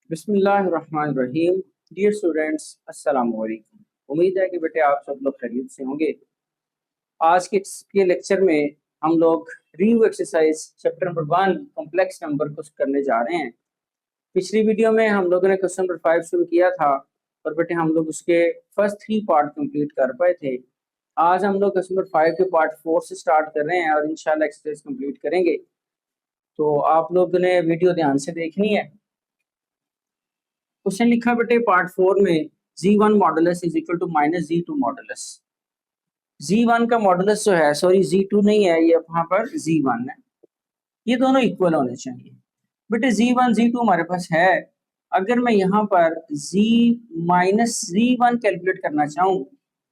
बिस्मिल्लाहिर्रहमानिर्रहीम। Dear students, अस्सलाम वालेकुम। उम्मीद है कि बेटे आप सब लोग खैरियत से होंगे। आज के लेक्चर में हम लोग review exercise chapter number 1 complex number को करने जा रहे हैं। पिछली वीडियो में हम लोगों ने क्वेश्चन नंबर 5 शुरू किया था और बेटे हम लोग उसके फर्स्ट 3 पार्ट कंप्लीट कर पाए थे। आज हम लोग क्वेश्चन नंबर 5 के पार्ट 4 से स्टार्ट कर रहे हैं और इंशाल्लाह एक्सरसाइज कंप्लीट करेंगे। तो आप लोगों ने वीडियो ध्यान से देखनी है। क्वेश्चन लिखा बेटे पार्ट 4 में Z1 modulus is equal to minus Z2 modulus. Z1 का मॉडुलस जो है, सॉरी Z2 नहीं है, ये वहां पर Z1 है। ये दोनों इक्वल होने चाहिए। बेटे Z1 Z2 हमारे पास है। अगर मैं यहाँ पर Z माइनस Z1 कैलकुलेट करना चाहूँ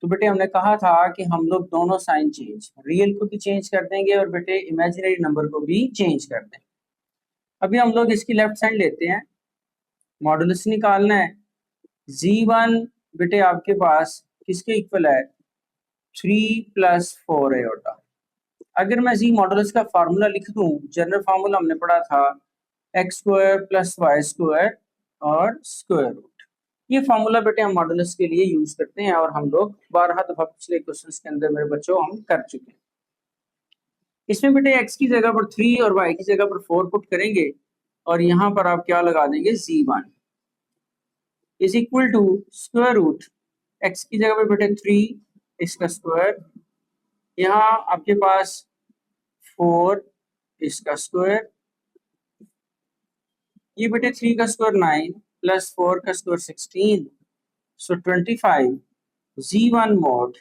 तो बेटे हमने कहा था कि हम लोग दोनों साइन चेंज, रियल को भी चेंज कर देंगे और बेटे इमेजिनरी नंबर को भी चेंज कर देंगे। अभी हम लोग इसकी लेफ्ट साइड लेते हैं, मॉडुलस निकालना है। Z1 बेटे आपके पास किसके इक्वल है, 3 + 4 एयोटा। अगर मैं Z मॉडुलस का फार्मूला लिख दूं, जनरल फार्मूला हमने पढ़ा था x² + y² और स्क्वायर रूट। ये फार्मूला बेटे हम मॉडुलस के लिए यूज करते हैं और हम लोग 12 दफा पिछले क्वेश्चंस के अंदर मेरे बच्चों हम कर चुके हैं। इसमें बेटे x की जगह पर 3 और y की जगह पर 4 पुट करेंगे और यहाँ पर आप क्या लगा देंगे, Z1 is equal to square root x की जगह पे बेटे 3 इसका स्क्वायर, यहाँ आपके पास 4 इसका स्क्वायर, ये बेटे 3 का स्क्वायर 9 + 4 का स्क्वायर 16, सो 25 Z1 मॉड।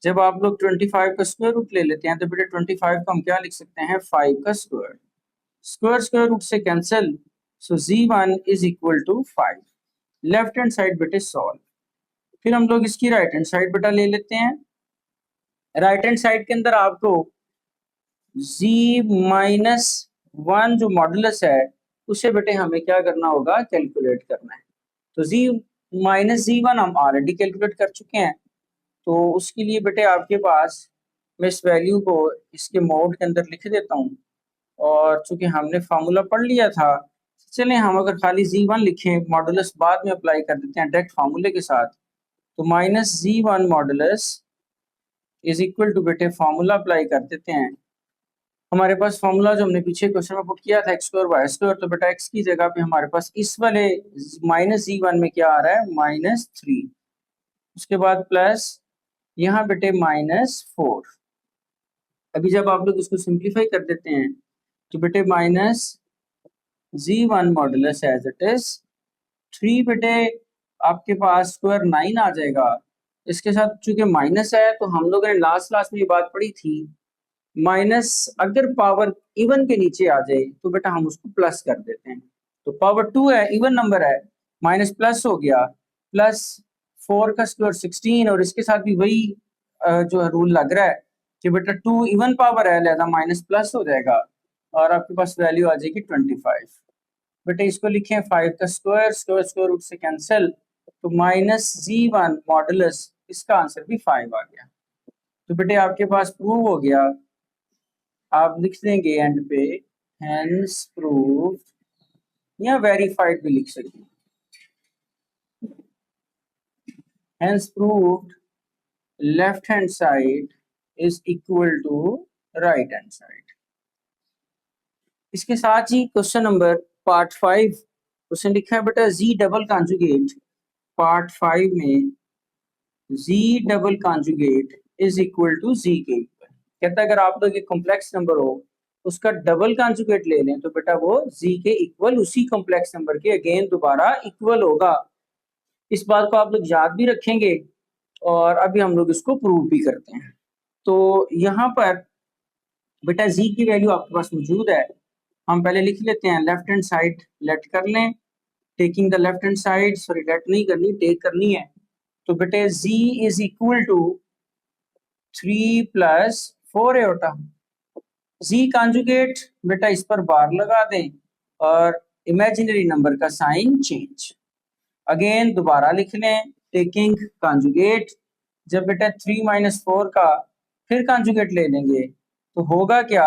जब आप लोग 25 का स्क्वायर रूट ले लेते हैं तो बेटे 25 को हम क्या लिख सकते हैं, 5 का स्क्वायर। स्क्वायर स्क्वायर रूट से cancel, so Z1 is equal to 5। Left hand side बेटे सॉल्व। फिर हम लोग इसकी राइट हैंड साइड बेटा ले लेते हैं। राइट हैंड साइड के अंदर आपको Z-1 जो मॉडुलस है उसे बेटे हमें क्या करना होगा, कैलकुलेट करना है। तो Z-1 हम ऑलरेडी कैलकुलेट कर चुके हैं, तो उसके लिए बेटे आपके पास मैं इस वैल्यू को इसके मोड के अंदर लिख देता हूँ। और चूंकि हमने फार्मूला पढ़ लिया था, चलें हम अगर खाली Z1 लिखें, मॉडुलस बाद में अप्लाई कर देते हैं डायरेक्ट फार्मूले के साथ। तो minus Z1 modulus is equal to बेटे फार्मूला अप्लाई कर देते हैं। हमारे पास फार्मूला जो हमने पीछे क्वेश्चन में पुट किया था x² y², तो बेटा x की जगह पे हमारे पास इस वाले माइनस Z1 में क्या आ रहा है, -3। उसके बाद प्लस यहाँ बेटे -4। अभी जब आप लोग इसको सिंप्लीफाई कर देते हैं तो बेटे minus Z1 modulus as it is 3 बेटे आपके पास स्क्वायर 9 आ जाएगा। इसके साथ चूंकि माइनस है तो हम लोगों ने लास्ट क्लास में ये बात पढ़ी थी, माइनस अगर पावर इवन के नीचे आ जाए तो बेटा हम उसको प्लस कर देते हैं। तो पावर 2 है, इवन नंबर है, माइनस प्लस हो गया, प्लस 4 का स्क्वायर 16, और इसके साथ भी वही जो रूल लग रहा है कि बेटा 2 इवन पावर है, लिहाजा माइनस प्लस हो जाएगा और आपके पास वैल्यू आ जाएगी 25। बेटा इसको लिखें 5 का स्क्वायर, स्क्वायर स्क्वायर रूट से कैंसिल, तो माइनस Z1 मॉडुलस, इसका आंसर भी 5 आ गया। तो बेटे आपके पास प्रूव हो गया, आप लिख देंगे एंड पे हेंस प्रूव्ड या वेरीफाइड भी लिख सकते हैं। Hence proved left hand side is equal to right hand side. इसके साथ ही क्वेश्चन नंबर पार्ट 5 क्वेश्चन लिखा है बेटा Z डबल कॉन्जुगेट। पार्ट 5 में Z double conjugate is equal to Z के इक्वल। कहता है अगर आप लोग एक कॉम्प्लेक्स नंबर हो उसका डबल कॉन्जुगेट ले लें तो बेटा वो Z के इक्वल उसी कॉम्प्लेक्स नंबर के अगेन दोबारा इक्वल होगा। इस बात को आप लोग याद भी रखेंगे और अभी हम लोग इसको प्रूव भी करते हैं। तो यहाँ पर बेटा Z की वैल्यू आपके पास मौजूद है, हम पहले लिख लेते हैं, लेफ्ट हैंड साइड लेट कर लें, taking the left hand side, sorry let नहीं करनी, टेक करनी है। तो बेटे Z is equal to 3 + 4 iota. Z conjugate बेटा इस पर बार लगा दें और इमेजिनरी नंबर का साइन चेंज। अगेन दोबारा लिख लें, टेकिंग कॉन्जुगेट, जब बेटा 3 - 4 का फिर कॉन्जुगेट ले लेंगे तो होगा क्या,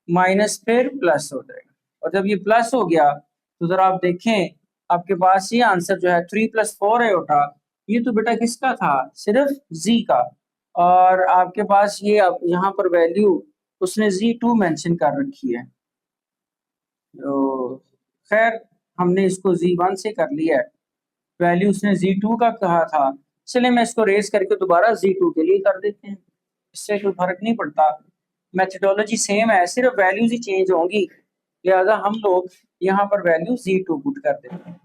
माइनस फिर प्लस हो जाएगा, और जब ये प्लस हो गया तो जरा आप देखें आपके पास ये आंसर जो है 3 + 4 आयोटा, ये तो बेटा किसका था, सिर्फ जी का। और आपके पास ये अब यहाँ पर वैल्यू उसने Z2 मेंशन कर रखी है, तो खैर हमने इसको Z1 से कर लिया है, वैल्यू उसने Z2 का कहा था। चलिए मैं इसको रेस करके दोबारा Z2 के लिए कर देते हैं, इससे कोई फर्क नहीं पड़ता, मेथडोलॉजी सेम है, सिर्फ वैल्यूज ही चेंज होंगी, लिहाजा हम लोग यहाँ पर वैल्यू Z2 पुट कर देते हैं।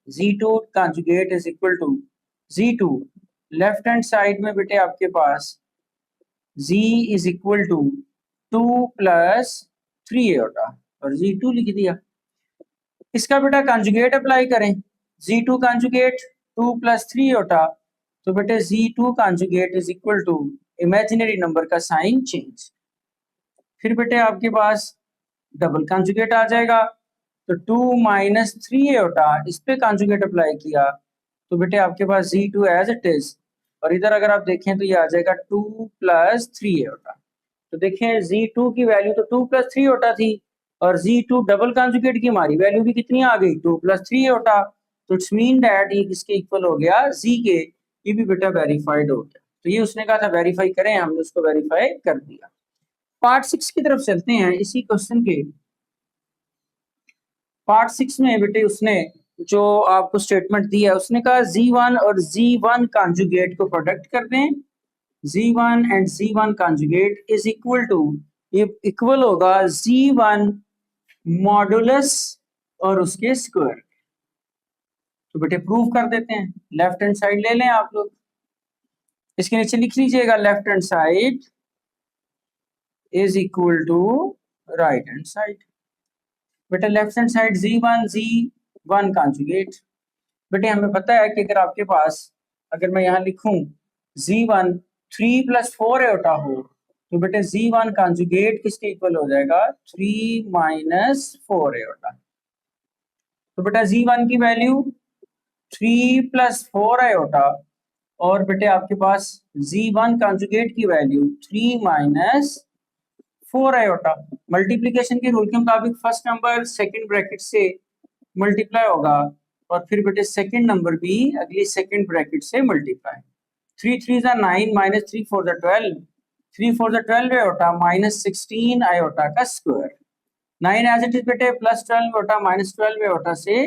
Z2 conjugate is equal to Z2, left hand side में बेटे आपके पास Z is equal to 2 + 3 iota और Z2 लिख दिया। इसका बेटा कंजुगेट अप्लाई करें, Z2 कंजुगेट 2 + 3 आयोटा, तो बेटे Z2 conjugate is equal to imaginary number का साइन चेंज, फिर बेटे आपके पास डबल कंजुगेट आ जाएगा, तो 2 - 3 आयोटा, इस पे कंजुगेट अप्लाई किया तो बेटे आपके पास Z2 एज इट इज, और इधर अगर आप देखें तो ये आ जाएगा 2 + 3 आयोटा। तो देखें Z2 की वैल्यू तो 2 + 3 आयोटा थी, और Z2 डबल कंजुगेट की हमारी वैल्यू भी कितनी आ गई, 2 + 3 आयोटा। तो इट्स मीन दैट ये किसके इक्वल हो गया, Z के, ये भी बेटा वेरीफाइड हो गया। तो ये उसने कहा था वेरीफाई करें, हमने उसको वेरीफाई कर दिया। पार्ट 6 की तरफ चलते हैं, इसी क्वेश्चन के पार्ट 6 में बेटे उसने जो आपको स्टेटमेंट दिया है, उसने कहा Z1 और Z1 कंजुगेट को प्रोडक्ट कर दें, Z1 and Z1 conjugate is equal to, ये इक्वल होगा Z1 मॉडुलस और उसके स्क्वायर। तो बेटे प्रूव कर देते हैं, लेफ्ट हैंड साइड ले लें आप लोग, इसके नीचे लिख लीजिएगा left hand side is equal to right hand side. बेटे left hand side Z1 conjugate, बेटे हमें पता है कि अगर आपके पास, अगर मैं यहाँ लिखूं Z1 3 + 4 आयोटा हो, तो बेटे Z1 कंजुगेट किसके इक्वल हो जाएगा, 3 - 4 आयोटा। तो बेटा Z1 की वैल्यू 3 + 4 आयोटा, और बेटे आपके पास Z1 कंजुगेट की वैल्यू 3 - 4 आयोटा। मल्टीप्लिकेशन के रूल के मुताबिक फर्स्ट नंबर सेकंड ब्रैकेट से मल्टीप्लाई होगा, और फिर बेटे सेकंड नंबर भी अगली सेकंड ब्रैकेट से मल्टीप्लाई। 3 3 = 9 - 3 4 = 12, 3 4 = 12 आयोटा -16 आयोटा का स्क्वायर। 9 एज इट इज बेटे +12 आयोटा -12 आयोटा से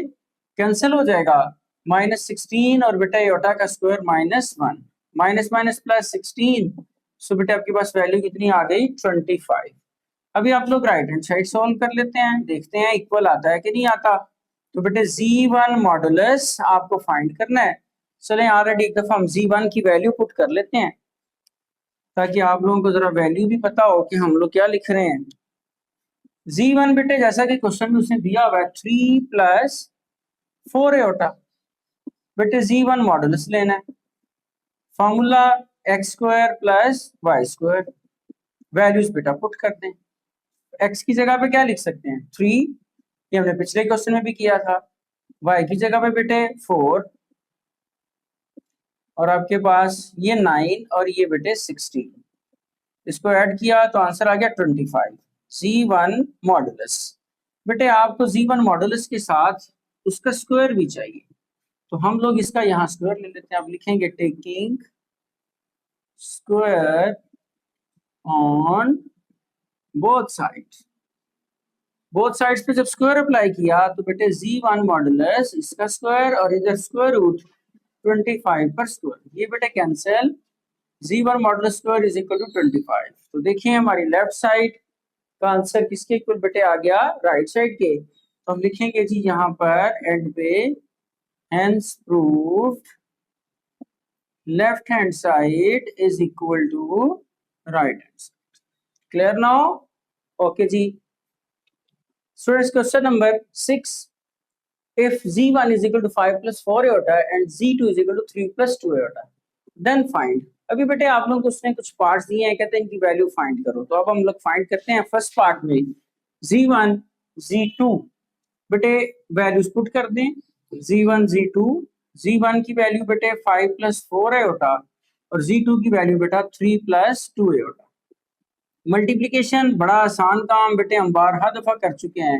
कैंसिल हो जाएगा, -16 और बेटा आयोटा का स्क्वायर -1, माइनस माइनस प्लस 16, सो बेटे आपके पास वैल्यू कितनी आ गई, 25। अभी आप लोग राइट हैंड साइड सॉल्व कर लेते हैं, देखते हैं इक्वल आता है कि नहीं आता। तो बेटे Z1 मॉडुलस आपको फाइंड करना है। चलें ऑलरेडी एक दफा हम Z1 की वैल्यू पुट कर लेते हैं, ताकि आप लोगों को जरा वैल्यू भी पता हो कि हम लोग क्या लिख रहे हैं। Z1 बेटे जैसा कि क्वेश्चन में उसने दिया हुआ है 3 + 4 आयोटा, बेटे Z1 मॉडुलस लेना है, फॉर्मूला x² + y², वैल्यूज बेटा पुट कर दें। x की जगह पे क्या लिख सकते हैं, 3, ये हमने पिछले क्वेश्चन में भी किया था। y की जगह पे बेटे 4, और आपके पास ये 9 और ये बेटे 16, इसको ऐड किया तो आंसर आ गया 25। Z1 मॉडुलस, बेटे आपको Z1 मॉडुलस के साथ उसका स्क्वायर भी चाहिए, तो हम लोग इसका यहाँ स्क्वायर ले लेते हैं। अब लिखेंगे taking square on both sides, both sides पे जब स्क्वायर अप्लाई किया तो बेटे Z1 मॉडुलस इसका स्क्वायर और इधर स्क्वायर रूट 25 पर स्क्वायर, ये बेटे cancel, Z1 modulus square is equal to 25। तो देखिए हमारी लेफ्ट साइड का आंसर किसके इक्वल बेटे आ गया, राइट साइड के। तो हम लिखेंगे जी यहाँ पर एंड पे, hence proved left hand side is equal to right hand side. Clear now, okay जी। Students, question number 6. If Z1 is equal to 5 + 4 iota and Z2 is equal to 3 + 2 iota, then find. अभी बेटे आप लोगों को उसने कुछ parts दिए हैं, कहते हैं इनकी वैल्यू फाइंड करो, तो अब हम लोग फाइंड करते हैं। फर्स्ट पार्ट में Z1 Z2 बेटे वैल्यूज पुट कर दें, Z1 Z2, Z1 की वैल्यू बेटे 5 + 4 आयोटा और Z2 की वैल्यू बेटा 3 + 2 आयोटा। मल्टीप्लिकेशन बड़ा आसान काम बेटे हम बारहा दफा कर चुके हैं,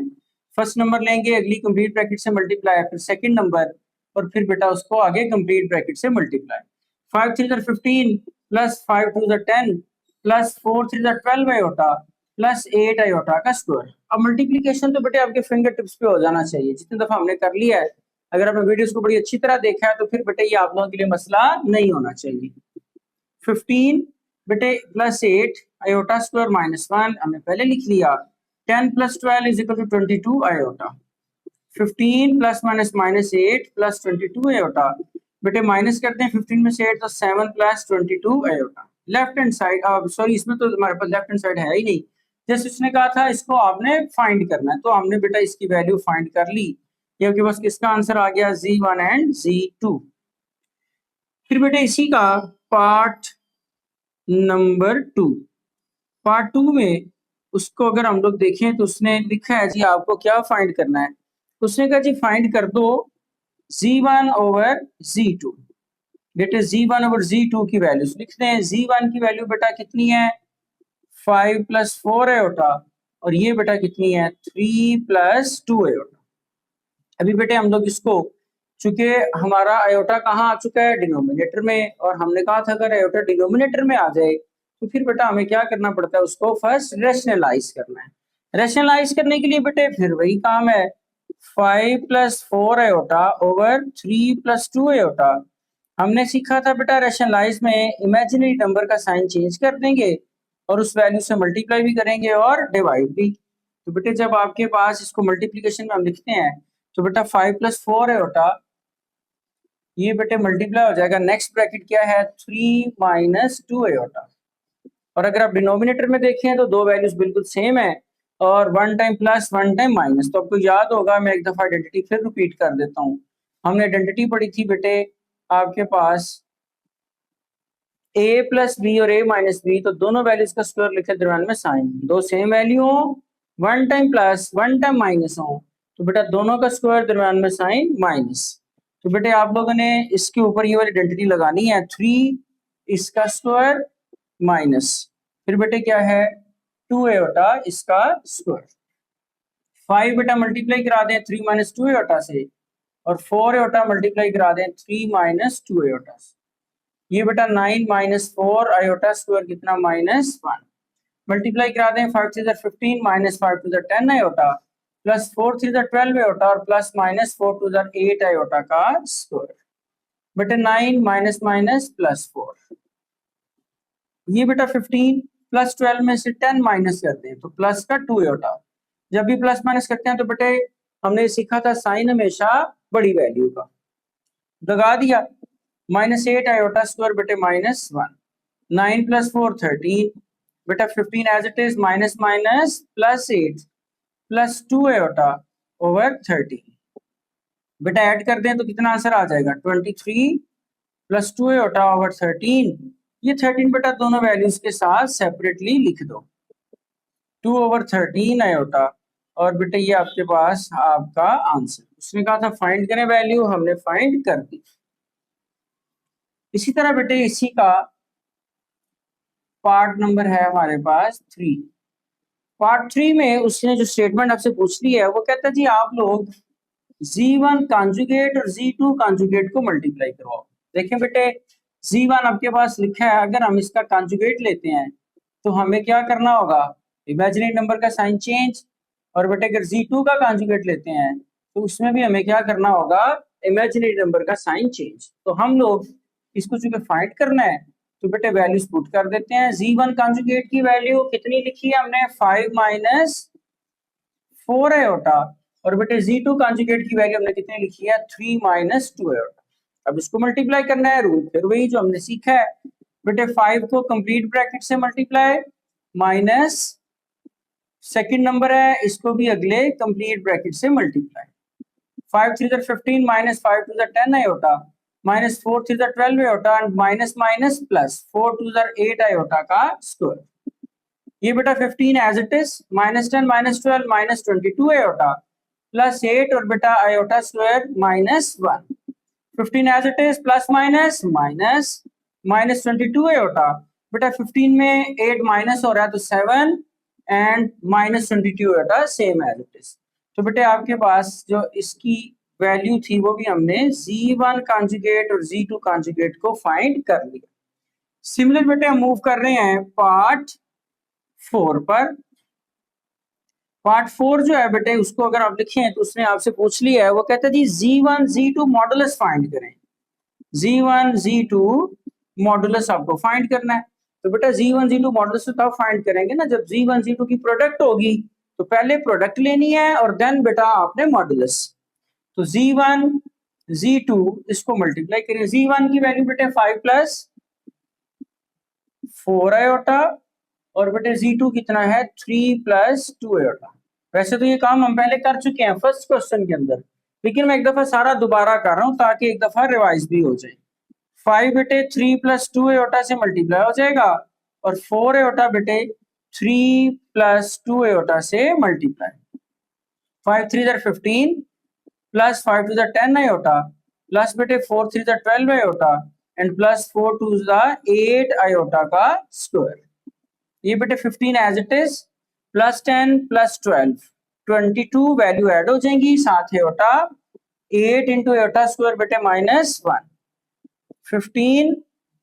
फर्स्ट नंबर लेंगे, अगली कंप्लीट ब्रैकेट से मल्टीप्लाई, फिर सेकंड नंबर, और फिर बेटा उसको आगे कंप्लीट ब्रैकेट से multiply. 5 3 15 plus 5 2 10 plus 4 3 12 iota plus 8 iota का स्क्वायर। अब मल्टीप्लिकेशन तो बेटे आपके फिंगर टिप्स पे हो जाना चाहिए, जितनी दफा हमने कर लिया है। अगर आपने वीडियोस को बड़ी अच्छी तरह देखा है तो फिर बेटे ये आप लोगों के लिए मसला नहीं होना चाहिए। 15 बेटे प्लस 8 आयोटा स्क्वायर माइनस 1 हमने पहले लिख लिया। 10 plus 12 is equal to 22 iota. 15 plus minus minus 8 plus 22 iota. बेटे माइनस करते हैं 15 में से 8 तो 7 plus 22 iota. Left hand side, sorry इसमें तो हमारे पास लेफ्ट हैंड साइड है ही नहीं, जैसे उसने कहा था इसको आपने फाइंड करना है, तो हमने बेटा इसकी वैल्यू फाइंड कर ली। ये आपके पास किसका आंसर आ गया, Z1 एंड Z2। फिर बेटे इसी का पार्ट नंबर 2, पार्ट 2 में उसको अगर हम लोग देखें तो उसने लिखा है जी आपको क्या फाइंड करना है। उसने कहा जी फाइंड कर दो Z1 ओवर Z2। बेटे Z1 ओवर Z2 की वैल्यूज लिखते हैं। Z1 की वैल्यू बेटा कितनी है, 5 प्लस 4 आयोटा, और ये बेटा कितनी है, 3 प्लस 2 आयोटा। अभी बेटे हम लोग इसको, चूंकि हमारा आयोटा कहाँ आ चुका है, डिनोमिनेटर में, और हमने कहा था अगर आयोटा डिनोमिनेटर में आ जाए तो फिर बेटा हमें क्या करना पड़ता है, उसको फर्स्ट रेशनलाइज करना है। रेशनलाइज करने के लिए बेटे फिर वही काम है, 5 plus 4 iota over 3 plus 2 iota. हमने सीखा था बेटा रेशनलाइज में इमेजिनरी नंबर का साइन चेंज कर देंगे और उस वैल्यू से मल्टीप्लाई भी करेंगे और डिवाइड भी। तो बेटे जब आपके पास इसको मल्टीप्लिकेशन में हम लिखते हैं तो बेटा 5 प्लस 4 आयोटा, ये बेटे मल्टीप्लाई हो जाएगा, नेक्स्ट ब्रैकेट क्या है, 3 माइनस 2 आयोटा। और अगर आप डिनोमिनेटर में देखें तो दो वैल्यूज बिल्कुल सेम है, और one time plus one time minus. तो आपको याद होगा, मैं एक दफा आइडेंटिटी फिर रिपीट कर देता हूँ। हमने आइडेंटिटी पढ़ी थी बेटे आपके पास a प्लस बी और a माइनस बी, तो दोनों वैल्यूज का स्क्वायर लिखे दरम्यान में साइन, दो सेम वैल्यू हो, one time plus one time minus हो, तो बेटा दोनों का स्क्वायर दरम्यान में साइन माइनस। तो बेटे आप लोगों ने इसके ऊपर ये वाली आइडेंटिटी लगानी है, 3 इसका स्क्वायर माइनस, फिर बेटे क्या है 2 आयोटा इसका स्क्वायर। 5 बेटा मल्टीप्लाई करा दें 3 माइनस 2 आयोटा से, और 4 आयोटा मल्टीप्लाई करा दें 3 माइनस 2 आयोटा से। ये बेटा 9 माइनस 4 आयोटा स्क्वायर कितना, -1। मल्टीप्लाई करा दें 5 3 15 माइनस 5 2 10 आयोटा प्लस 4 3 12 आयोटा और प्लस माइनस 4 2 8 आयोटा का स्क्वायर। बेटा 9 माइनस माइनस प्लस 4। ये बेटा 15 प्लस 12 में से 10 माइनस करते हैं तो प्लस का 2 आयोटा। जब भी प्लस माइनस करते हैं तो बेटे हमने सीखा था साइन हमेशा बड़ी वैल्यू का, लगा दिया। -8 आयोटा स्क्वायर बेटे -1। 9 प्लस 4 13 बेटा 15 as it is, minus minus plus 8 plus 2 iota over 13। बेटा ऐड कर दें तो कितना आंसर आ जाएगा, 23 प्लस 2 आयोटा ओवर 13। ये 13 बेटा दोनों वैल्यूज के साथ सेपरेटली लिख दो, 2 ओवर 13 आयोटा, और बेटे ये आपके पास आपका आंसर। उसने कहा था फाइंड करें वैल्यू, हमने फाइंड कर दी। इसी तरह बेटे इसी का पार्ट नंबर है हमारे पास 3। पार्ट 3 में उसने जो स्टेटमेंट आपसे पूछ ली है वो कहता है जी आप लोग Z1 कॉन्जुगेट और Z2 कॉन्जुगेट को मल्टीप्लाई करवाओ। देखें बेटे Z1 आपके पास लिखा है, अगर हम इसका कॉन्जुगेट लेते हैं तो हमें क्या करना होगा, इमेजिनरी नंबर का साइन चेंज। और बेटे अगर Z2 का कॉन्जुगेट लेते हैं तो उसमें भी हमें क्या करना होगा, इमेजिनरी नंबर का साइन चेंज। तो हम लोग इसको चूंकि फाइंड करना है तो बेटे वैल्यूज पुट कर देते हैं। Z1 कॉन्जुगेट की वैल्यू कितनी लिखी है हमने, 5 माइनस 4 आयोटा, और बेटे Z2 कॉन्जुगेट की वैल्यू हमने कितनी लिखी है, 3 माइनस 2 आयोटा। अब इसको मल्टीप्लाई करना है, रूल फिर वही जो हमने सीखा है बेटे, 5 को कंप्लीट ब्रैकेट से मल्टीप्लाई माइनस सेकंड नंबर है इसको भी अगले कंप्लीट ब्रैकेट से multiply. 5 3 15 minus 5 2 10 iota minus 4 3 12 iota and minus minus plus 4 2 8 iota का स्क्वायर। ये बेटा 15 as it is, -10 -12 -22 iota plus 8 और बेटा iota square -1। 15 as it is, plus minus minus -22 iota, बेटा 15 में 8 माइनस हो रहा है तो 7 and -22 iota same as it is. तो बेटे आपके पास जो इसकी वैल्यू थी वो भी हमने Z1 कॉन्जुगेट और Z2 कॉन्जुगेट को फाइंड कर लिया। सिमिलर बेटे हम मूव कर रहे हैं पार्ट 4 पर। पार्ट 4 जो है बेटे उसको अगर आप लिखें तो उसने आपसे पूछ लिया है, वो कहता है जी Z1 Z2 मॉडुलस फाइंड करें। Z1 Z2 मॉडुलस आपको फाइंड करना है। तो बेटा Z1 Z2 मॉडुलस तो तब फाइंड करेंगे ना जब Z1 Z2 की प्रोडक्ट होगी। तो पहले प्रोडक्ट लेनी है और देन बेटा आपने मॉडुलस। तो Z1 Z2 इसको मल्टीप्लाई करें। Z1 की वैल्यू बेटे 5 प्लस 4 आयोटा और बेटे Z2 कितना है 3 प्लस 2 आयोटा। वैसे तो ये काम हम पहले कर चुके हैं फर्स्ट क्वेश्चन के अंदर, लेकिन मैं एक दफा सारा दोबारा कर रहा हूं ताकि एक दफा रिवाइज भी हो जाए। 5 बेटे 3 प्लस 2 एयोटा से मल्टीप्लाई हो जाएगा और 4 एयोटा बेटे 3 प्लस 2 एयोटा से मल्टीप्लाई। 5 3 जार 15 प्लस 5 2 जार 10 आयोटा प्लस बेटे 4 3 जार 12 आयोटा एंड प्लस 4 2 जार 8 आयोटा का स्क्वायर। ये बेटे 15 as it is plus 10 plus 12 22 value add हो जाएंगी, साथ एयोटा 8 इंटू एयोटा स्क्वायर बेटे -1 15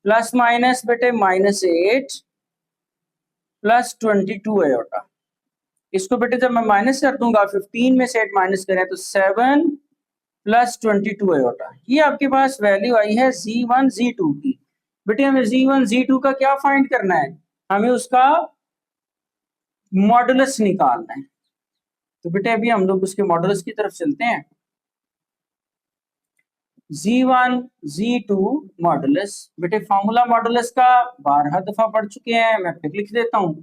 प्लस माइनस बेटे -8 प्लस 22 आयोटा। इसको बेटे जब मैं माइनस कर दूंगा 15 में से 8 माइनस करें तो 7 प्लस 22 आयोटा। ये आपके पास वैल्यू आई है Z1 Z2 की। बेटे हमें Z1 Z2 का क्या फाइंड करना है, हमें उसका मॉडुलस निकालना है। तो बेटे अभी हम लोग उसके मॉडुलस की तरफ चलते हैं। Z1 Z2 मॉडुलस, बेटे फॉर्मूला मॉडुलस का 12 दफा पढ़ चुके हैं, मैं फिर लिख देता हूं।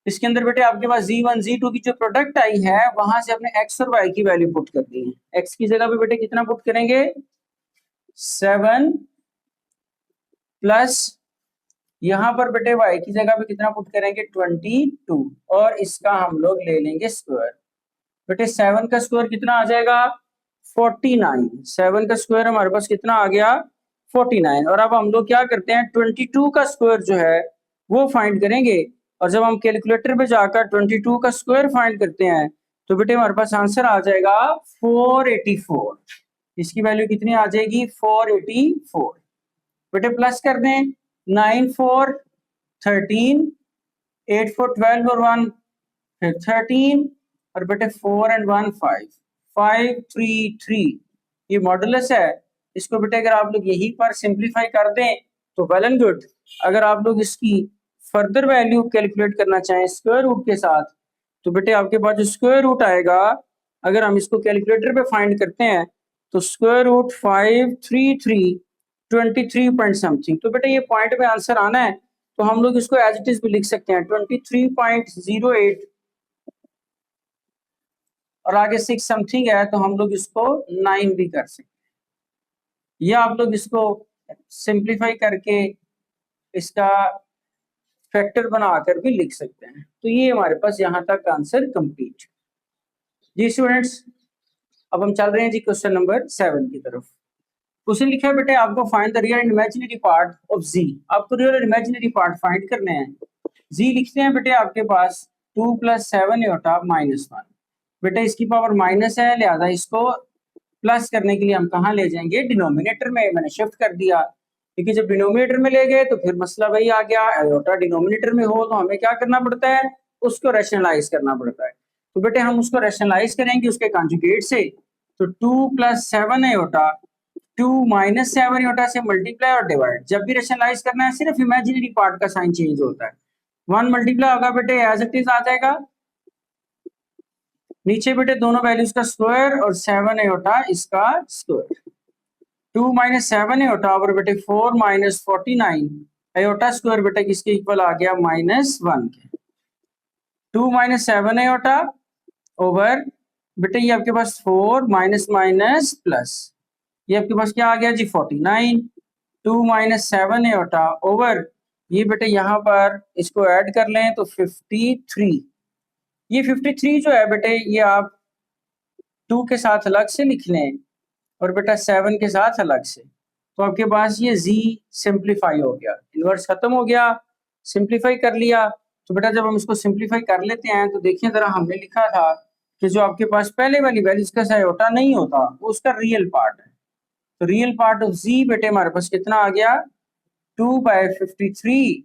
इसके अंदर बेटे आपके पास Z1 Z2 की जो प्रोडक्ट आई है वहां से अपने x और y की वैल्यू पुट कर दी है। x की जगह पे बेटे कितना पुट करेंगे 7 प्लस यहां पर बेटे y की जगह पे कितना पुट करेंगे 22 और इसका हम लोग ले लेंगे स्क्वायर। बेटे 7 का स्क्वायर कितना आ जाएगा 49। 7 का स्क्वायर हमारे पास कितना आ गया 49। और अब हम लोग क्या करते हैं 22 का स्क्वायर जो है वो फाइंड करेंगे और जब हम कैलकुलेटर पे जाकर 22 का स्क्वायर फाइंड करते हैं तो बेटे हमारे पास आंसर आ जाएगा 484। इसकी वैल्यू कितनी आ जाएगी 484। बेटे प्लस कर दें 9 4 13 8 4 12 और 1 फिर 13 और बेटे 4 एंड 1 5 5 3 3। ये मॉडुलस है। इसको बेटे अगर आप लोग यहीं पर सिंप्लीफाई कर दें तो वेल एंड गुड। अगर आप लोग इसकी फर्दर वैल्यू कैलकुलेट करना चाहें स्क्वायर रूट के साथ तो बेटे आपके पास जो स्क्वायर रूट आएगा अगर हम इसको कैलकुलेटर पे फाइंड करते हैं तो स्क्वायर रूट 533 23 पॉइंट समथिंग। तो बेटे ये पॉइंट में आंसर आना है तो हम लोग इसको एज इट इज भी लिख सकते हैं 23.08 और आगे 6 समथिंग है तो हम लोग इसको 9 भी कर सकते हैं। या आप लोग इसको सिंप्लीफाई करके इसका फैक्टर बनाकर भी लिख सकते हैं। तो ये हमारे पास यहाँ तक आंसर कंप्लीट। जी स्टूडेंट्स अब हम चल रहे हैं जी क्वेश्चन नंबर 7 की तरफ। क्वेश्चन लिखा है बेटे आपको find the real and imaginary part of Z। आपको रियल और इमेजिनरी पार्ट फाइंड करने हैं। Z लिखते हैं बेटे आपके पास 2 + 7 आयोटा -1। बेटे इसकी पावर माइनस है लिहाजा इसको प्लस करने के लिए हम कहाँ ले जाएंगे डिनोमिनेटर में। मैंने शिफ्ट कर दिया क्योंकि जब डिनोमिनेटर में ले गए तो फिर मसला वही आ गया, आयोटा डिनोमिनेटर में हो तो हमें क्या करना पड़ता है उसको रैशनलाइज करना पड़ता है। तो बेटे हम उसको रैशनलाइज करेंगे उसके कॉन्जुगेट से। तो 2 + 7 आयोटा 2 - 7 आयोटा से मल्टीप्लाई और डिवाइड। जब भी रैशनलाइज करना है सिर्फ इमेजिनरी पार्ट का साइन चेंज होता है। 1 मल्टीप्लाई होगा बेटे एज इट इज आ जाएगा, नीचे बेटे दोनों वैल्यूज का स्क्वायर और 7 आयोटा इसका स्क्वायर। 2 - 7 आयोटा और बेटे 4 - 49 आयोटा स्क्वायर बेटे किसके इक्वल आ गया -1 के। 2 - 7 आयोटा ओवर बेटे ये आपके पास 4 माइनस माइनस प्लस ये आपके पास क्या आ गया जी 49। 2 - 7 आयोटा ओवर ये बेटे यहाँ पर इसको ऐड कर लें तो 53। ये 53 जो है बेटे ये आप 2 के साथ अलग से लिख लें और बेटा 7 के साथ अलग से। तो आपके पास ये Z सिंप्लीफाई हो गया, इनवर्स खत्म हो गया, सिंप्लीफाई कर लिया। तो बेटा जब हम इसको सिंप्लीफाई कर लेते हैं तो देखिए जरा हमने लिखा था कि जो आपके पास पहले वाली वैल्यू इसका आयोटा नहीं होता वो उसका रियल पार्ट है। तो रियल पार्ट ऑफ जी बेटे हमारे पास कितना आ गया 2/53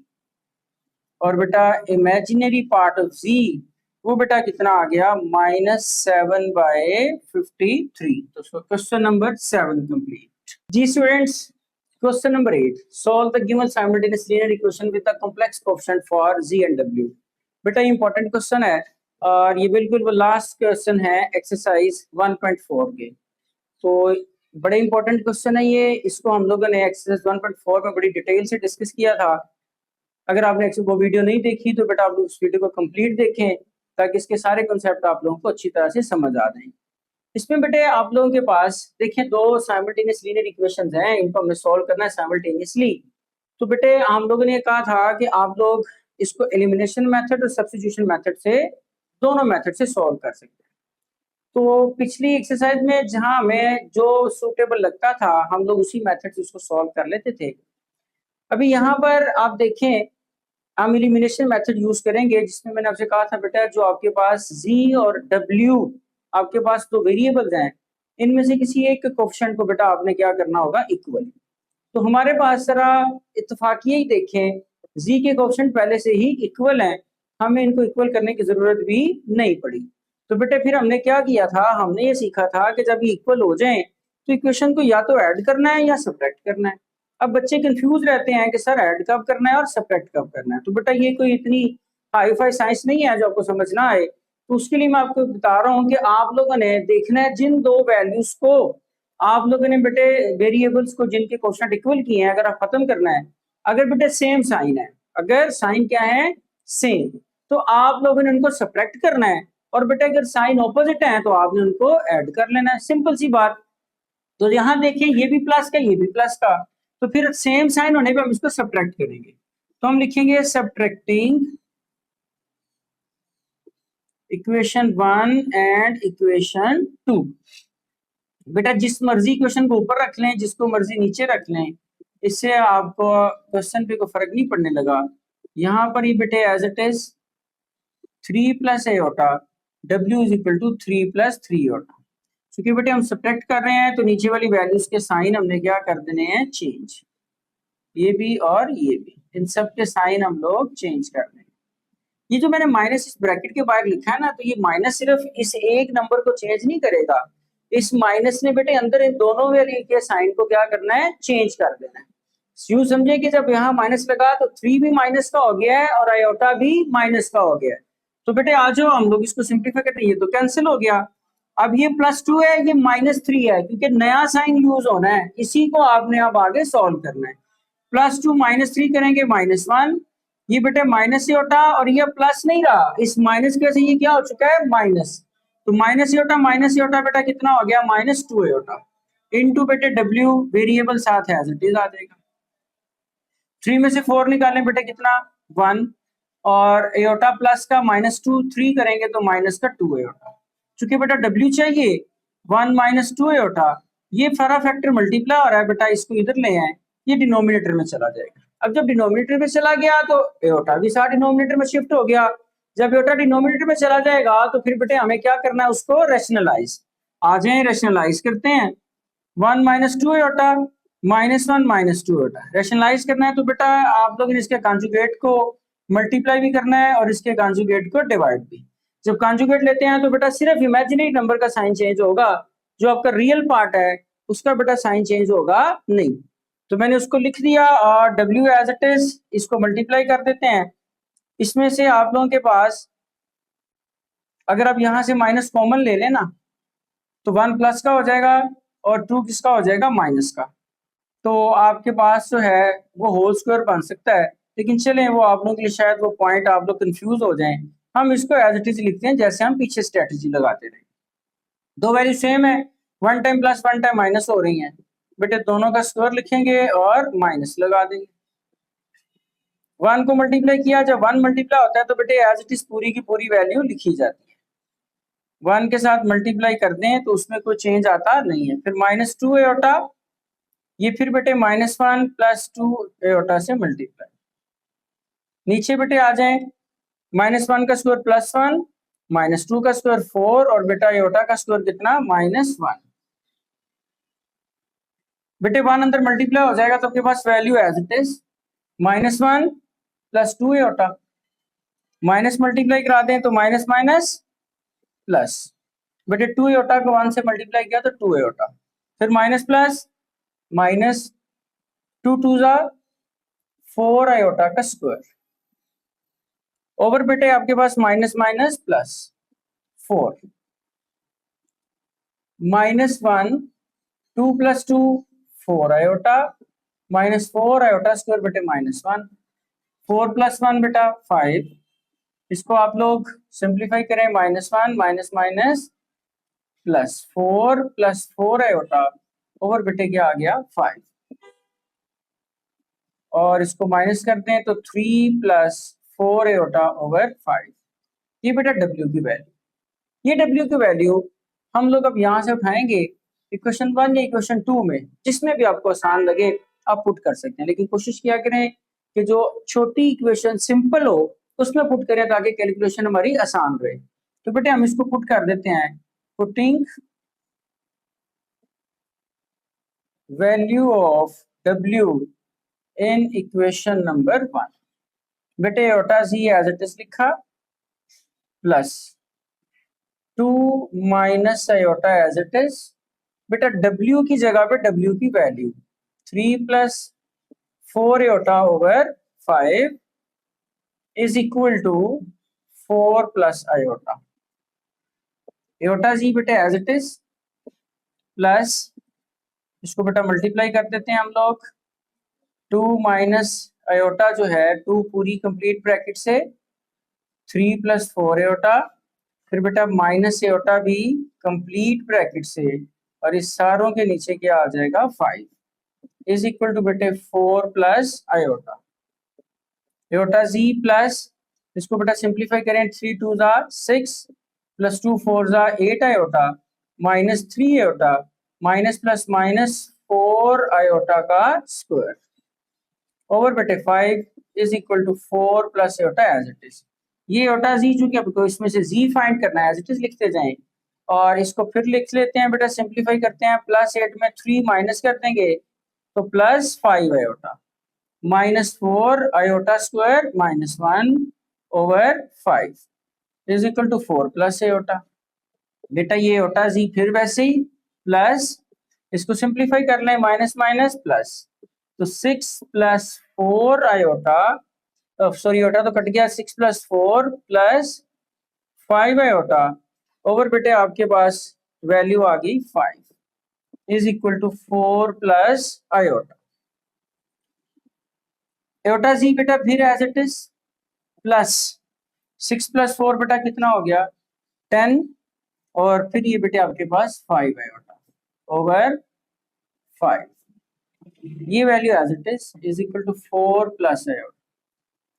और बेटा इमेजिनरी पार्ट ऑफ जी वो बेटा कितना आ गया -7/53। तो क्वेश्चन नंबर 7 कंप्लीट। जी students, question number 8, solve the given simultaneous linear equation with the complex coefficient for z and डब्ल्यू। बेटा ये इंपॉर्टेंट क्वेश्चन है और ये बिल्कुल वो लास्ट क्वेश्चन है एक्सरसाइज 1.4 के। तो बड़े इंपॉर्टेंट क्वेश्चन है ये, इसको हम लोगों ने एक्सरसाइज 1.4 में बड़ी डिटेल से डिस्कस किया था। अगर आपने वो वीडियो नहीं देखी तो बेटा आप लोग उस वीडियो को कंप्लीट देखें ताकि इसके सारे कॉन्सेप्ट आप लोगों को अच्छी तरह से समझ आ जाएं। इसमें बेटे आप लोगों के पास देखिए दो साइमल्टेनियस लीनियर इक्वेशंस हैं, इनको हमें सॉल्व करना है साइमल्टेनियसली। तो बेटे हम लोगों ने कहा था कि आप लोग इसको एलिमिनेशन मेथड और सब्स्टिट्यूशन मेथड से दोनों मेथड से सॉल्व कर सकते हैं। तो पिछली एक्सरसाइज में जहां हमें जो सूटेबल लगता था हम लोग उसी मेथड से उसको सॉल्व कर लेते थे। अभी यहाँ पर आप देखें हम एलिमिनेशन मेथड यूज करेंगे जिसमें मैंने आपसे कहा था बेटा जो आपके पास z और w आपके पास दो वेरिएबल्स हैं, इनमें से किसी एक कोएफिशिएंट को बेटा आपने क्या करना होगा इक्वल। तो हमारे पास जरा इत्तेफाकिया ही देखें z के कोएफिशिएंट पहले से ही इक्वल हैं, हमें इनको इक्वल करने की जरूरत भी नहीं पड़ी। तो बेटे फिर हमने क्या किया था, हमने ये सीखा था कि जब ये इक्वल हो जाए तो इक्वेशन को या तो ऐड करना है या सब्ट्रैक्ट करना है। अब बच्चे कंफ्यूज रहते हैं कि सर ऐड कब करना है और सब्ट्रैक्ट कब करना है। तो बेटा ये कोई इतनी हाई फाई साइंस नहीं है जो आपको समझ ना आए। तो उसके लिए मैं आपको बता रहा हूँ कि आप लोगों ने देखना है जिन दो वैल्यूज को आप लोगों ने बेटे वेरिएबल्स को जिनके कोएफिशिएंट इक्वल किए हैं अगर आप खत्म करना है, अगर बेटे सेम साइन है, अगर साइन क्या है सेम, तो आप लोगों ने उनको सब्ट्रैक्ट करना है और बेटा अगर साइन ऑपोजिट है तो आपने उनको ऐड कर लेना है, सिंपल सी बात। तो यहाँ देखिए ये भी प्लस का ये भी प्लस का, तो फिर सेम साइन होने पे हम इसको सब्ट्रैक्ट करेंगे। तो हम लिखेंगे सब्ट्रैक्टिंग इक्वेशन 1 एंड इक्वेशन 2। बेटा जिस मर्जी इक्वेशन को ऊपर रख लें जिसको मर्जी नीचे रख लें, इससे आपको क्वेश्चन पे कोई फर्क नहीं पड़ने लगा। यहाँ पर ये बेटे as it is 3 + iota w = 3 + 3 iota. क्योंकि बेटे हम सब्ट्रैक्ट कर रहे हैं तो नीचे वाली वैल्यूज के साइन हमने क्या कर देने हैं चेंज, ये भी और ये भी, इन सब के साइन हम लोग चेंज कर देंगे। ये जो मैंने माइनस इस ब्रैकेट के बाहर लिखा है ना, तो ये माइनस सिर्फ इस एक नंबर को चेंज नहीं करेगा, इस माइनस ने बेटे अंदर इन दोनों वैल्यू के साइन को क्या करना है चेंज कर देना है। यूं समझे कि जब यहाँ माइनस लगा तो 3 भी माइनस का हो गया है और आयोटा भी माइनस का हो गया है। तो बेटे आ जाओ हम लोग इसको सिंप्लीफाई करते हैं, ये तो कैंसिल हो गया। अब ये +2 है ये -3 है क्योंकि नया साइन यूज होना है, इसी को आपने अब आगे सॉल्व करना है। +2 -3 करेंगे -1, ये बेटे माइनस एओटा और ये प्लस नहीं रहा, इस माइनस की वजह से ये क्या हो चुका है माइनस। तो माइनस एओटा बेटा कितना हो गया -2 एओटा इनटू बेटे w वेरिएबल साथ है एज इट इज आ जाएगा। 3 में से 4 निकालें बेटे कितना 1 और एओटा प्लस का -2 3 करेंगे तो माइनस का 2 एओटा। चूंकि बेटा w चाहिए 1 - 2 एओटा, ये सारा फैक्टर मल्टीप्लाई हो रहा है बेटा, इसको इधर ले आए, ये डिनोमिनेटर में चला जाएगा। अब जब डिनोमिनेटर में चला गया तो एओटा भी साथ डिनोमिनेटर में शिफ्ट हो गया। जब एओटा डिनोमिनेटर में चला जाएगा तो फिर बेटे हमें क्या करना है उसको रैशनलाइज। आ जाए रैशनलाइज करते हैं, 1 - 2 एओटा -1 - 2 एओटा रैशनलाइज करना है। तो बेटा आप लोग इसके कॉन्जुगेट को मल्टीप्लाई भी करना है और इसके कॉन्जुगेट को डिवाइड भी। जब कॉन्जुगेट लेते हैं तो बेटा सिर्फ इमेजिनरी नंबर का साइन चेंज होगा, जो आपका रियल पार्ट है उसका बेटा साइन चेंज होगा नहीं। तो मैंने उसको लिख दिया और w एज इट इज, इसको मल्टीप्लाई कर देते हैं। इसमें से आप लोगों के पास अगर आप यहां से माइनस कॉमन ले लेना तो 1 प्लस का हो जाएगा और 2 किसका हो जाएगा माइनस का। तो आपके पास जो है वो होल स्क्वायर बन सकता है, लेकिन चलें वो आप लोगों के लिए शायद वो पॉइंट आप लोग कंफ्यूज हो जाएं, हम इसको एज इट इज लिखते हैं जैसे हम पीछे स्ट्रेटजी लगाते रहे। दो वैल्यू सेम है, 1 टाइम प्लस 1 टाइम माइनस हो रही हैं, बेटे दोनों का स्क्वायर लिखेंगे और माइनस लगा देंगे। 1 को मल्टीप्लाई किया, जब 1 मल्टीप्लाई होता है तो बेटे एज इट इज पूरी की पूरी वैल्यू लिखी जाती है। 1 के साथ मल्टीप्लाई कर दें तो उसमें कोई चेंज आता नहीं है। फिर -2 एओटा, ये फिर बेटे -1 + 2 एओटा से मल्टीप्लाई। नीचे बेटे आ जाएं, -1 का स्क्वायर +1 -2 का स्क्वायर 4 और बेटा एयोटा का स्क्वायर कितना -1। बेटे 1 अंदर मल्टीप्लाई हो जाएगा तो आपके पास value as it is -1 + 2 iota, minus multiply करा दें तो माइनस माइनस प्लस, बेटे 2 एयोटा को 1 से मल्टीप्लाई किया तो 2 एयोटा, फिर माइनस प्लस माइनस 2 2 जा 4 आयोटा का स्क्वायर ओवर बेटे आपके पास minus minus plus 4 -1 2 + 2 4 iota -4 iota square बेटे -1 4 + 1 बेटा 5, इसको आप लोग सिंप्लीफाई करें -1 माइनस माइनस +4 + 4 आयोटा ओवर बेटे क्या आ गया 5, और इसको माइनस करते हैं तो 3 + 4 आयोटा ओवर 5। ये बेटा W की वैल्यू, ये W की वैल्यू हम लोग अब यहाँ से उठाएंगे इक्वेशन 1 या इक्वेशन 2 में, जिसमें भी आपको आसान लगे आप पुट कर सकते हैं, लेकिन कोशिश किया करें कि जो छोटी इक्वेशन सिंपल हो उसमें पुट करें ताकि कैलकुलेशन हमारी आसान रहे। तो बेटे हम इसको पुट कर देते हैं, putting value of W in equation number 1, बेटे iota Z as it is लिखा plus 2 minus iota as it is, बेटा W की जगह पे W की value 3 + 4 iota over 5 is equal to 4 + iota, iota Z बेटा एज इट इज प्लस, इसको बेटा मल्टीप्लाई कर देते हैं हम लोग, 2 माइनस आयोटा जो है 2 पूरी कंप्लीट ब्रैकेट से 3 + 4 आयोटा, फिर बेटा माइनस आयोटा भी कंप्लीट ब्रैकेट से, और इस सारों के नीचे क्या आ जाएगा 5 इज इक्वल टू बेटे 4 + आयोटा, आयोटा जी प्लस, इसको बेटा सिंप्लीफाई करें 3 2 जा 6 + 2 4 जा 8 iota -3 iota minus plus minus 4 iota का स्क्वायर ओवर बेटे 5 is equal to 4 + iota as it is. ये आयोटा जी चूंकि आपको इसमें से जी फाइंड करना है एज इट इज लिखते जाएं, और इसको फिर लिख लेते हैं बेटा, सिंप्लीफाई करते हैं, +8 में 3 माइनस कर देंगे तो +5 iota -4 iota square -1 over 5 is equal to 4 + iota, बेटा ये आयोटा जी फिर वैसे ही प्लस, इसको सिंप्लीफाई कर लें माइनस माइनस प्लस, तो 6 + 4 आयोटा, सॉरी आयोटा तो कट गया, 6 + 4 + 5 आयोटा ओवर बेटे आपके पास वैल्यू आ गई 5 is equal to 4 + iota, iota Z बेटा फिर एज इट इज प्लस 6 + 4 बेटा कितना हो गया 10, और फिर ये बेटे आपके पास 5 आयोटा ओवर 5, ये value as it is equal to 4 + iota,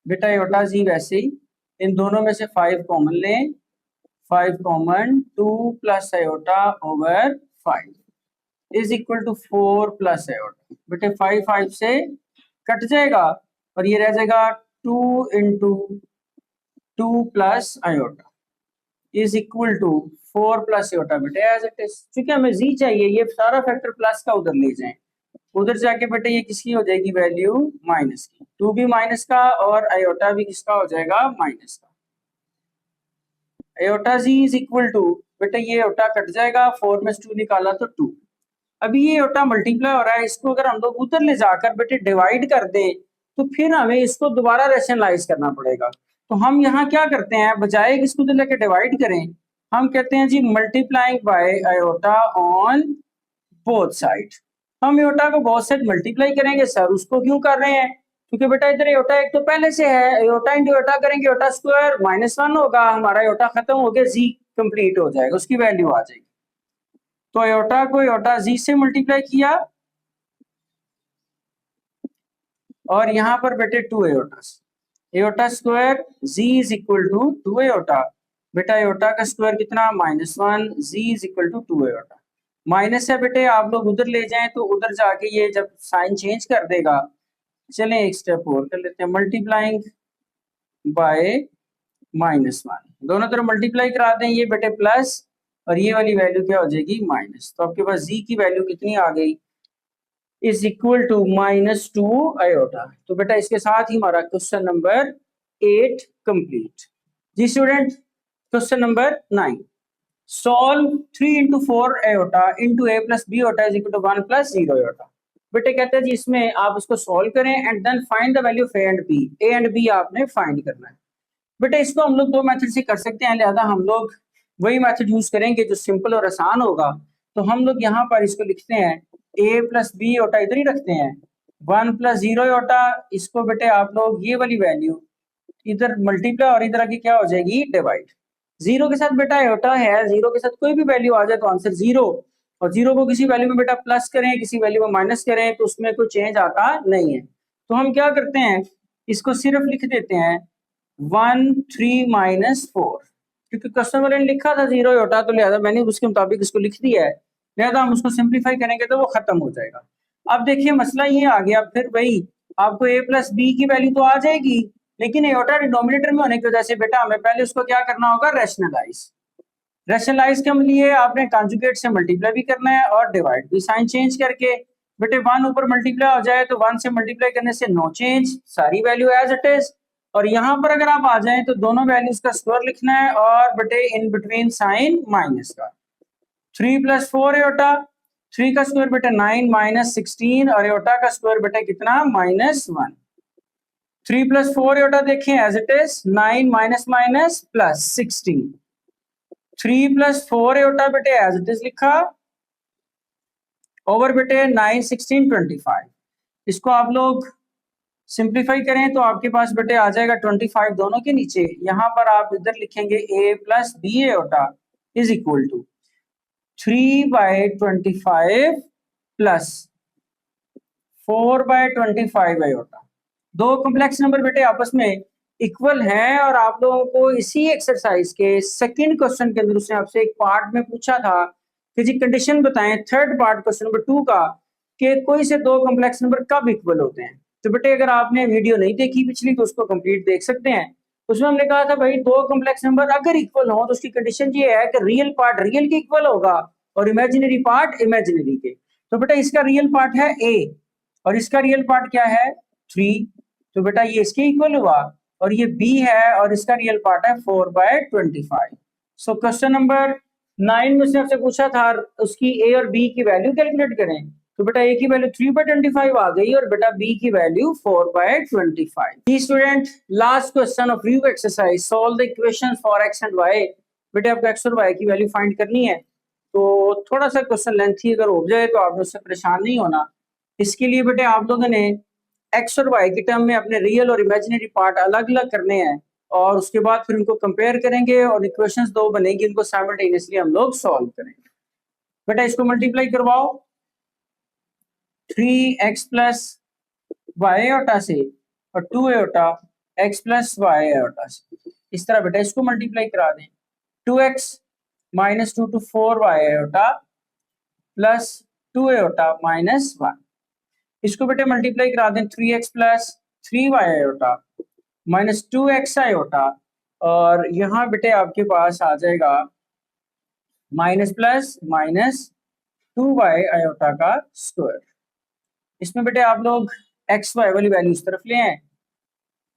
बेटा आयोटा जी वैसे ही इन दोनों में से 5 कॉमन लें, 5 common 2 + iota over 5 is equal to 4 + iota, बेटे 5 5 से कट जाएगा और ये रह जाएगा 2 × 2 + iota is equal to 4 + iota, बेटे एज इट इज, क्योंकि हमें जी चाहिए, ये सारा फैक्टर प्लस का उधर ले जाएं, उधर जाके बेटे ये किसकी हो जाएगी वैल्यू माइनस की, 2 भी माइनस का और आयोटा भी किसका हो जाएगा माइनस का, आयोटा जी इज इक्वल टू, बेटे ये आयोटा कट जाएगा, 4 में से 2 निकाला तो 2, अभी ये आयोटा मल्टीप्लाई हो रहा है, इसको अगर हम लोग उधर ले जाकर बेटे डिवाइड कर दें तो फिर हमें इसको दोबारा रैशनलाइज करना पड़ेगा, तो हम यहाँ क्या करते हैं, बजाय इसको उधर लेके डिवाइड करें, हम कहते हैं जी multiplying by iota on both side, हम आयोटा को बोथ साइड मल्टीप्लाई करेंगे, सर उसको क्यों कर रहे हैं, क्योंकि बेटा इधर आयोटा एक तो पहले से है, आयोटा इंटू आयोटा करेंगे आयोटा स्क्वायर -1 होगा, हमारा आयोटा खत्म हो गया, जी कंप्लीट हो जाएगा, उसकी वैल्यू आ जाएगी, तो आयोटा को आयोटा जी से मल्टीप्लाई किया, और यहाँ पर बेटे 2 iota, iota square Z is equal to 2 iota, बेटा आयोटा का स्क्वायर कितना -1, Z is equal to 2 iota, minus है बेटे आप लोग उधर ले जाएं तो उधर जाके ये जब साइन चेंज कर देगा, चलें एक स्टेप और कर लेते हैं, मल्टीप्लाइंग बाय -1, दोनों तरफ मल्टीप्लाई करा दें, ये बेटे प्लस और ये वाली वैल्यू क्या हो जाएगी माइनस। तो आपके पास z की वैल्यू कितनी आ गई, इज इक्वल टू -2 आयोटा। तो बेटा इसके साथ ही हमारा क्वेश्चन नंबर 8 कंप्लीट। जी student, question number 9, solve 3 into 4 iota into a plus b iota is equal to 1 plus 0 iota. बेटे कहते हैं जी इसमें आप इसको सॉल्व करें and then find the value of a and b। a and b आपने फाइंड करना है। बेटे इसको हम लोग दो मेथड से कर सकते हैं, लिहाजा हम लोग वही मेथड यूज करेंगे जो सिंपल और आसान होगा। तो हम लोग यहाँ पर इसको लिखते हैं a प्लस बी ओटा इधर ही रखते हैं, 1 प्लस 0 ओटा। इसको बेटे आप लोग ये वाली वैल्यू इधर मल्टीप्लाई और इधर आगे क्या हो जाएगी डिवाइड। जीरो के साथ बेटा एटा है, जीरो के साथ कोई भी वैल्यू आ जाए तो आंसर जीरो, और जीरो को किसी वैल्यू में बेटा प्लस करें किसी वैल्यू में माइनस करें तो उसमें कोई चेंज आता नहीं है। तो हम क्या करते हैं, इसको सिर्फ लिख देते हैं 1 3 माइनस 4, क्योंकि क्वेश्चन वाले ने लिखा था जीरो होता, तो लिहाजा मैंने उसके मुताबिक इसको लिख दिया है। लिहाजा हम उसको सिंप्लीफाई करेंगे तो वो खत्म हो जाएगा। अब देखिए मसला ये आ गया, फिर वही आपको a प्लस बी की वैल्यू तो आ जाएगी, लेकिन एटा डिनोमिनेटर में होने की वजह से बेटा हमें पहले उसको क्या करना होगा, रैशनलाइज। रैशनलाइज के लिए आपने कॉन्जुगेट से मल्टीप्लाई भी करना है और डिवाइड भी, साइन चेंज करके। बेटे 1 ऊपर मल्टीप्लाई हो जाए तो 1 से मल्टीप्लाई करने से नो चेंज, सारी वैल्यू एज इट इज। और यहाँ पर अगर आप आ जाएं तो दोनों वैल्यूज का स्क्वायर लिखना है और बेटे इन बिटवीन साइन माइनस का। 3 प्लस 4 एटा, 3 का स्क्वायर बेटे 9 माइनस 16 और एटा का स्क्वायर बेटे कितना -1। 3 प्लस 4 एटा देखें as it is, 9 minus minus plus 16। 3 plus 4 iota बेटे एज इट इज लिखा ओवर बेटे 9 16 25। इसको आप लोग सिंप्लीफाई करें तो आपके पास बेटे आ जाएगा 25 दोनों के नीचे। यहां पर आप इधर लिखेंगे a plus b iota is equal to 3/25 plus 4/25 iota. दो कॉम्प्लेक्स नंबर बेटे आपस में इक्वल हैं और आप लोगों को इसी एक्सरसाइज के सेकंड क्वेश्चन के अंदर उसने आपसे एक पार्ट में पूछा था कि जी कंडीशन बताएं, थर्ड पार्ट क्वेश्चन नंबर 2 का, कि कोई से दो कॉम्प्लेक्स नंबर कब इक्वल होते हैं। तो बेटे अगर आपने वीडियो नहीं देखी पिछली तो उसको कंप्लीट देख सकते हैं। उसमें हमने कहा था भाई दो कॉम्प्लेक्स नंबर अगर इक्वल हो तो उसकी कंडीशन ये है कि रियल पार्ट रियल के इक्वल होगा और इमेजिनरी पार्ट इमेजिनरी के। तो बेटा इसका रियल पार्ट है a और इसका रियल पार्ट क्या है 3, तो बेटा ये इसके इक्वल हुआ, और ये b है और इसका रियल पार्ट है 4/25। सो क्वेश्चन नंबर 9 में से आपसे पूछा था उसकी a और b की वैल्यू कैलकुलेट करें, तो बेटा a की वैल्यू 3/25 आ गई और बेटा b की वैल्यू 4/25। जी student, last question of review exercise, solve the equations for x and y। बेटे आपको x और y की वैल्यू फाइंड करनी है, तो थोड़ा सा क्वेश्चन लेंथी अगर हो जाए तो आपने उससे परेशान नहीं होना। इसके लिए बेटे आप लोगों ने x और y के टर्म में अपने रियल और इमेजिनरी पार्ट अलग अलग करने हैं और उसके बाद फिर उनको कंपेयर करेंगे और इक्वेशंस दो बनेगी, उनको साइमल्टेनियसली हम लोग सॉल्व करेंगे। बेटा इसको मल्टीप्लाई करवाओ 3x प्लस वाई आयोटा से और 2 iota x plus y iota से। इस तरह बेटा इसको मल्टीप्लाई करा दें 2x minus 2 two 4y iota plus 2 iota minus 1। इसको बेटे मल्टीप्लाई करा दें 3x plus 3y iota minus 2x iota, और यहाँ बेटे आपके पास आ जाएगा minus plus minus 2y iota का स्क्वायर। इसमें बेटे आप लोग एक्स वाई वाली वैल्यू इस तरफ ले आए,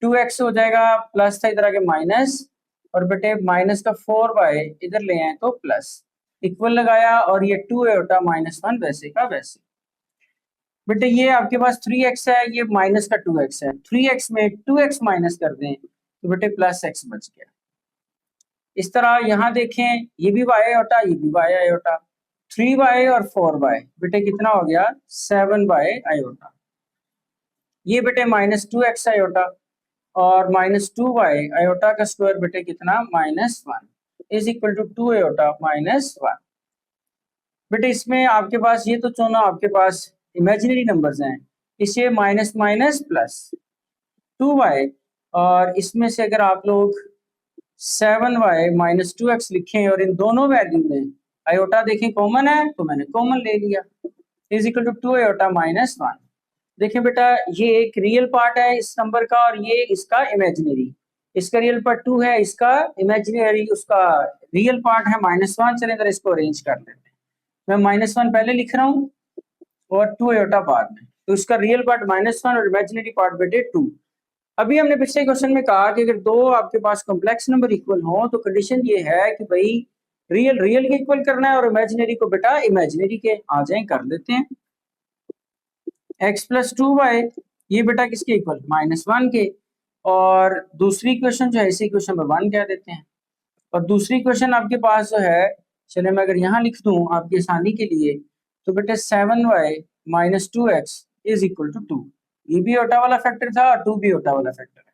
2x हो जाएगा प्लस था इधर आके माइनस, और बेटे माइनस का 4y इधर ले आए तो प्लस, इक्वल लगाया और ये 2 आयोटा -1 वैसे का वैसे। बेटे ये आपके पास 3x है, ये माइनस का 2x है, 3x में 2x माइनस कर दें तो बेटे प्लस x बच गया। इस तरह यहाँ देखें ये भी y आयोटा ये भी y आयोटा, 3y और 4y बेटे कितना हो गया 7y आयोटा। ये बेटे -2x आयोटा और -2y आयोटा का स्क्वायर बेटे कितना -1 इज इक्वल टू 2 आयोटा -1। बेटे इसमें आपके पास ये तो दोनों आपके पास इमेजिनरी नंबर्स हैं, इसे माइनस माइनस प्लस 2y, और इसमें से अगर आप लोग 7y माइनस 2x लिखें और इन दोनों वैल्यू में आयोटा देखें कॉमन है तो मैंने कॉमन ले लिया, इज इक्वल टू 2 आयोटा -1। देखिए बेटा ये एक रियल पार्ट है इस नंबर का और ये इसका इमेजिनरी, इसका रियल पार्ट 2 है, इसका इमेजिनरी उसका रियल पार्ट है -1। चलें अगर इसको अरेंज कर लेते हैं, मैं -1 पहले लिख रहा हूँ और 2 आयोटा बाद में, तो इसका रियल पार्ट -1 और इमेजिनरी पार्ट बेटे 2। अभी हमने पिछले क्वेश्चन में कहा कि अगर दो आपके पास कॉम्प्लेक्स नंबर इक्वल हो तो कंडीशन ये है कि भाई रियल रियल के इक्वल करना है और इमेजिनरी को बेटा इमेजिनरी के। आ जाए कर लेते हैं। x प्लस 2y ये बेटा किसके इक्वल -1 के, और दूसरी इक्वेशन जो है इसी इक्वेशन में 1 कह देते हैं। और दूसरी इक्वेशन आपके पास जो है, चले मैं अगर यहाँ लिख दूं आपकी आसानी के लिए, तो बेटे 7y minus 2x is equal to 2। ये भी ओटा वाला फैक्टर था और 2 भी ओटा वाला फैक्टर है।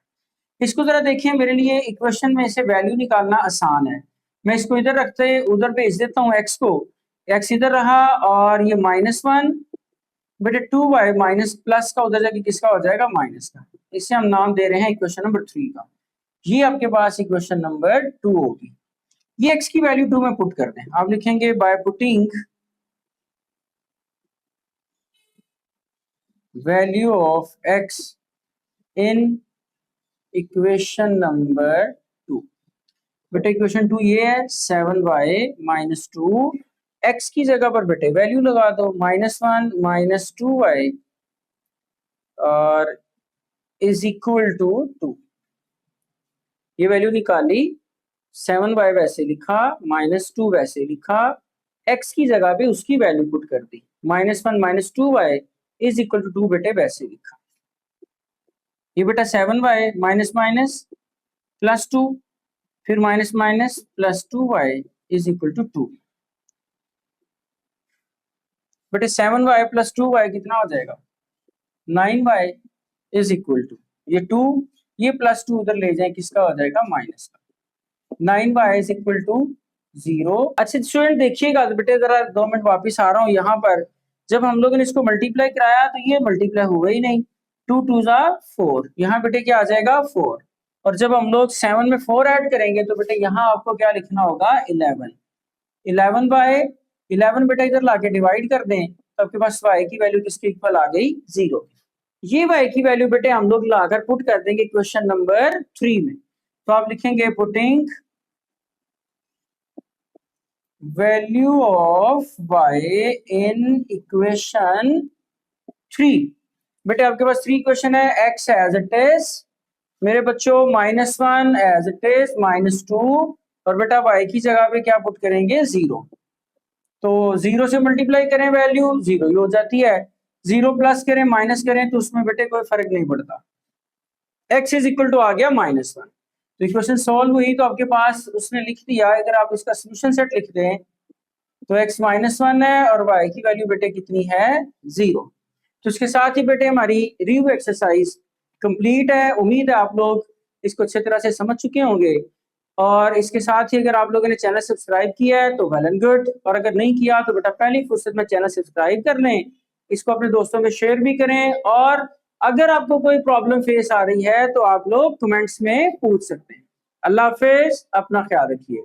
इसको जरा देखिए, मेरे लिए इक्वेशन में से वैल्यू निकालना आसान है। मैं इसको इधर रखते उधर भेज देता हूँ x को, x इधर रहा और ये -1 बेटे 2y माइनस प्लस का उधर जाके किसका हो जाएगा माइनस का। इसे हम नाम दे रहे हैं इक्वेशन नंबर 3 का। ये आपके पास इक्वेशन नंबर 2 होगी। ये x की वैल्यू 2 में पुट कर दें। आप लिखेंगे by putting value of x in equation number 2। बेटे इक्वेशन 2 ये है 7y माइनस 2, x की जगह पर बेटे वैल्यू लगा दो -1 माइनस 2y और इज इक्वल टू 2। ये वैल्यू निकाली, 7y वैसे लिखा, -2 वैसे लिखा, x की जगह पे उसकी वैल्यू पुट कर दी, -1 minus 2y is equal to 2 बेटे वैसे लिखा। ये बेटा 7y माइनस माइनस प्लस 2, फिर minus minus plus 2y is equal to 2। बेटे 7y प्लस 2y कितना हो जाएगा 9y इज इक्वल टू, ये 2 ये प्लस 2 उधर ले जाए किसका हो जाएगा माइनस का। 9y is equal to 0। अच्छा स्टूडेंट देखिएगा बेटे, जरा 2 मिनट वापिस आ रहा हूँ यहाँ पर। जब हम लोगों ने इसको मल्टीप्लाई कराया तो ये मल्टीप्लाई हुआ ही नहीं, 2 2 4, यहाँ बेटे क्या आ जाएगा 4। और जब हम लोग 7 में 4 ऐड करेंगे तो बेटे यहाँ आपको क्या लिखना होगा 11। 11 बाय 11 बेटा इधर लाके डिवाइड कर दें तो आपके पास y की वैल्यू किसके इक्वल आ गई 0। ये y की वैल्यू बेटे हम लोग लाकर पुट कर देंगे क्वेश्चन नंबर 3 में। तो आप लिखेंगे putting value of y in equation 3। बेटे आपके पास 3 इक्वेशन है, x एज इट इज मेरे बच्चों, -1 एज इट इज, -2 और बेटा y की जगह पे क्या पुट करेंगे 0। तो 0 से मल्टीप्लाई करें वैल्यू 0 ही हो जाती है, 0 प्लस करें माइनस करें तो उसमें बेटे कोई फर्क नहीं पड़ता। x इज इक्वल टू आ गया -1। तो इक्वेशन सॉल्व हुई तो आपके पास उसने लिख दिया, अगर आप इसका सोल्यूशन सेट लिख दें तो x -1 है और y की वैल्यू बेटे कितनी है 0। तो इसके साथ ही बेटे हमारी रिव्यू एक्सरसाइज कंप्लीट है। उम्मीद है आप लोग इसको अच्छी तरह से समझ चुके होंगे। और इसके साथ ही अगर आप लोगों ने चैनल सब्सक्राइब किया है तो वेल एंड गुड, और अगर नहीं किया तो बेटा पहली फुर्सत में चैनल सब्सक्राइब कर लें, इसको अपने दोस्तों में शेयर भी करें। और अगर आपको कोई प्रॉब्लम फेस आ रही है तो आप लोग कमेंट्स में पूछ सकते हैं। अल्लाह हाफिज, अपना ख्याल रखिए।